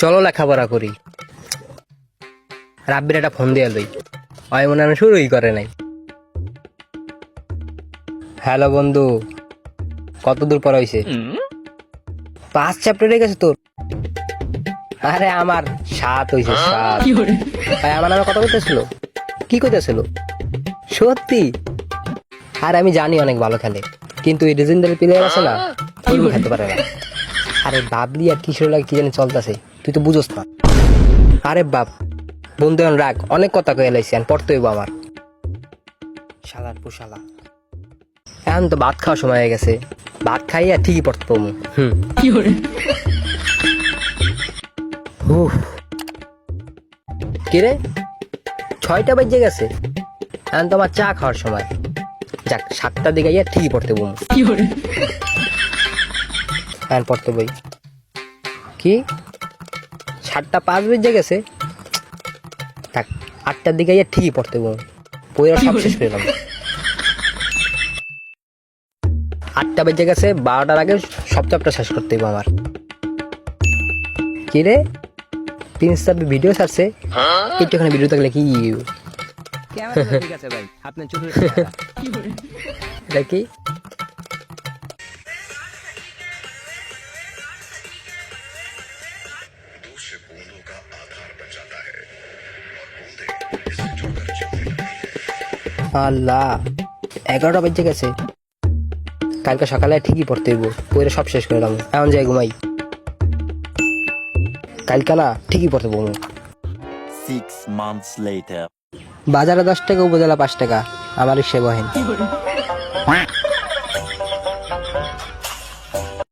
চলো লেখাপড়া করি। রাব্বির একটা ফোন দিয়ে লই, হয় মনে হয় শুরুই করে নাই। হ্যালো বন্ধু, কত দূর পড়া হয়েছে? 5 চ্যাপ্টারে গেছে তোর? আরে আমার 7 হয়েছে, 7। ভাই আমার নামে কথা বলতেছিল, কি কইতেছিল? সত্যি? আর আমি জানি অনেক ভালো খেলে, কিন্তু এই লেজেন্ডারি প্লেয়ার আছে না, কেউ খেলতে পারে না। আরে বাবলি আর কিশোর লাগে কি জানি চলতেছে, তুই তো বুঝোস না। আরে বাপ, বন্ধু এখন রাগ, অনেক কথা কয়ে লাইছি, আর পড়তে হইব আমার। শালার পুশালা, এখন তো ভাত খাওয়ার সময় হয়ে গেছে, ভাত খাইয়া ঠিকই পড়তে পারবো। কিরে 6টা বাজে গেছে, এখন তো আমার চা খাওয়ার সময়। যাক, 7টার দিকে গিয়ে ঠিকই পড়তে বলবো। এখন পড়তে বই কি 7টা 5 বেজে গেছে, থাক 8টার দিকে গিয়ে ঠিকই পড়তে বলবো। বইরা সব শেষ করে গেলাম। 8টা বেজে গেছে, 12টার আগে সব চ্যাপ্টার শেষ করতে হইব আমার। কি রে প্রিন্স সাহেব ভিডিও ছাড়ছে, একটুখানি ভিডিও থাকলে কি ক্যামেরা ঠিক আছে ভাই, আপনার চোখের দেখি। আল্লাহ, 11টা বেজে গেছে, কালকে সকালে ঠিকই পড়তে হইব। পড়ে সব শেষ করে দাম, এখন যাই ঘুমাই। কালকে না ঠিকই পড়তে বলবো। 6 months later. বাজারে 10 টাকা, উপজেলা 5 টাকা, আমার রিক্সায় বহেন।